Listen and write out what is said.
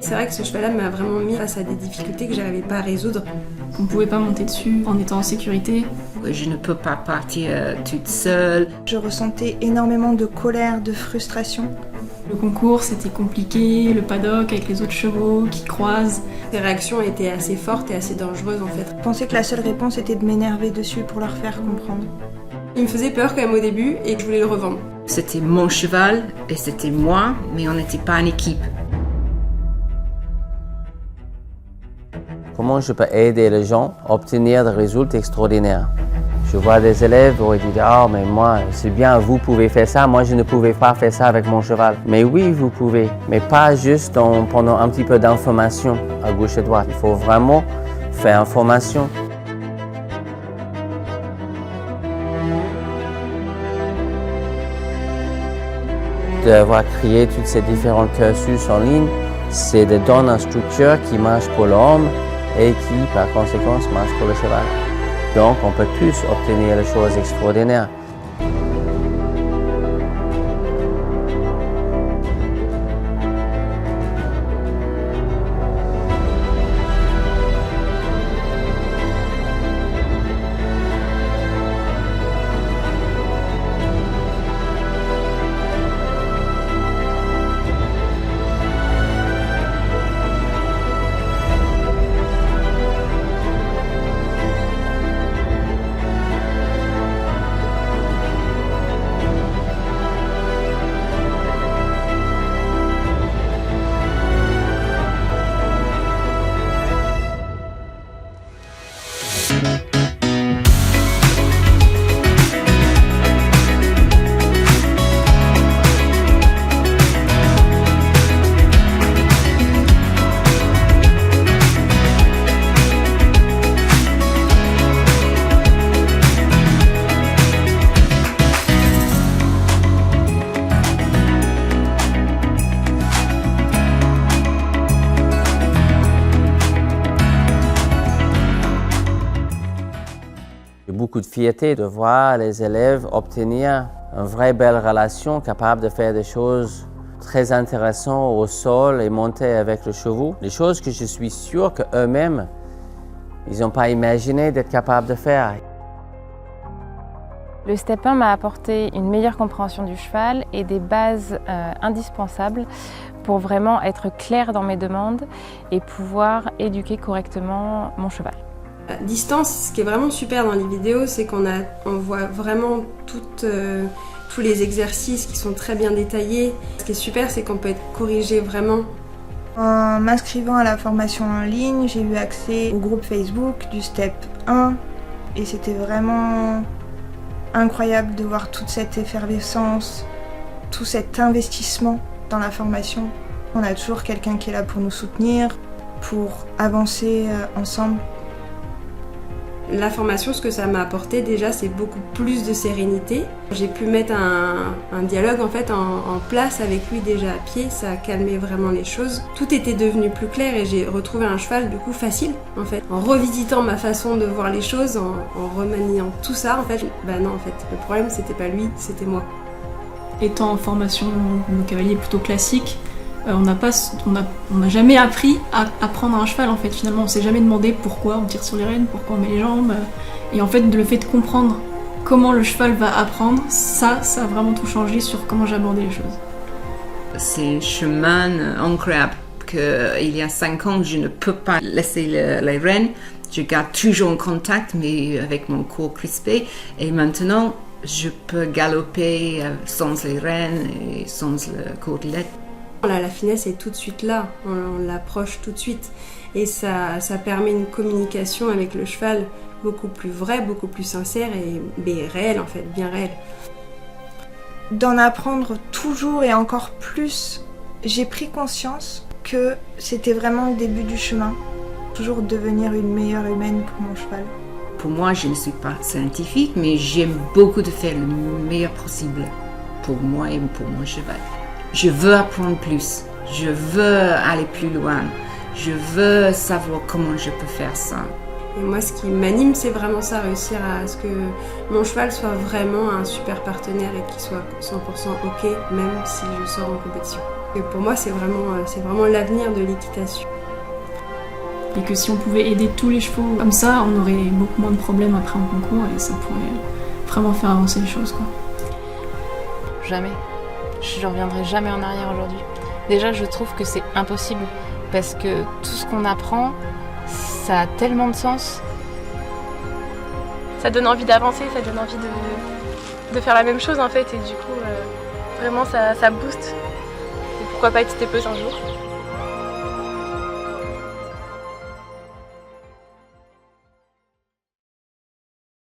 C'est vrai que ce cheval-là m'a vraiment mis face à des difficultés que j'arrivais pas à résoudre. On ne pouvait pas monter dessus en étant en sécurité. Je ne peux pas partir toute seule. Je ressentais énormément de colère, de frustration. Le concours, c'était compliqué, le paddock avec les autres chevaux qui croisent. Ces réactions étaient assez fortes et assez dangereuses en fait. Je pensais que la seule réponse était de m'énerver dessus pour leur faire comprendre. Il me faisait peur quand même au début et que je voulais le revendre. C'était mon cheval et c'était moi, mais on n'était pas une équipe. Comment je peux aider les gens à obtenir des résultats extraordinaires? Je vois des élèves où ils disent « Ah, mais moi, c'est bien, vous pouvez faire ça, moi je ne pouvais pas faire ça avec mon cheval. » Mais oui, vous pouvez, mais pas juste en prenant un petit peu d'information à gauche et à droite. Il faut vraiment faire une formation. D'avoir créé toutes ces différents cursus en ligne, c'est de donner une structure qui marche pour l'homme et qui, par conséquent, marche pour le cheval. Donc, on peut tous obtenir des choses extraordinaires. J'ai beaucoup de fierté de voir les élèves obtenir une vraie belle relation, capable de faire des choses très intéressantes au sol et monter avec le cheval. Les choses que je suis sûr qu'eux-mêmes, ils n'ont pas imaginé d'être capables de faire. Le Step 1 m'a apporté une meilleure compréhension du cheval et des bases indispensables pour vraiment être claire dans mes demandes et pouvoir éduquer correctement mon cheval. À distance, ce qui est vraiment super dans les vidéos, c'est qu'on voit vraiment tous les exercices qui sont très bien détaillés. Ce qui est super, c'est qu'on peut être corrigé vraiment. En m'inscrivant à la formation en ligne, j'ai eu accès au groupe Facebook du Step 1 et c'était vraiment incroyable de voir toute cette effervescence, tout cet investissement dans la formation. On a toujours quelqu'un qui est là pour nous soutenir, pour avancer ensemble. La formation, ce que ça m'a apporté déjà, c'est beaucoup plus de sérénité. J'ai pu mettre un dialogue en fait en place avec lui déjà à pied, ça a calmé vraiment les choses. Tout était devenu plus clair et j'ai retrouvé un cheval du coup facile en fait. En revisitant ma façon de voir les choses, en remaniant tout ça en fait, bah non en fait, le problème c'était pas lui, c'était moi. Étant en formation de cavalier plutôt classique, on n'a jamais appris à prendre un cheval en fait. Finalement, on s'est jamais demandé pourquoi on tire sur les rênes, pourquoi on met les jambes. Et en fait, le fait de comprendre comment le cheval va apprendre, ça a vraiment tout changé sur comment j'abordais les choses. C'est un chemin incroyable qu'il y a 5 ans, je ne peux pas laisser les rênes. Je garde toujours en contact, mais avec mon corps crispé. Et maintenant, je peux galoper sans les rênes et sans le cordelette. Là, la finesse est tout de suite là, on l'approche tout de suite et ça permet une communication avec le cheval beaucoup plus vraie, beaucoup plus sincère et réelle en fait, bien réelle. D'en apprendre toujours et encore plus, j'ai pris conscience que c'était vraiment le début du chemin, toujours devenir une meilleure humaine pour mon cheval. Pour moi, je ne suis pas scientifique, mais j'aime beaucoup de faire le meilleur possible pour moi et pour mon cheval. Je veux apprendre plus, je veux aller plus loin, je veux savoir comment je peux faire ça. Et moi, ce qui m'anime, c'est vraiment ça, réussir à ce que mon cheval soit vraiment un super partenaire et qu'il soit 100% OK, même si je sors en compétition. Et pour moi, c'est vraiment l'avenir de l'équitation. Et que si on pouvait aider tous les chevaux comme ça, on aurait beaucoup moins de problèmes après en concours et ça pourrait vraiment faire avancer les choses, quoi. Jamais. Je ne reviendrai jamais en arrière aujourd'hui. Déjà, je trouve que c'est impossible parce que tout ce qu'on apprend, ça a tellement de sens. Ça donne envie d'avancer, ça donne envie de faire la même chose en fait et du coup, vraiment ça booste. Et pourquoi pas être steppeuse un jour.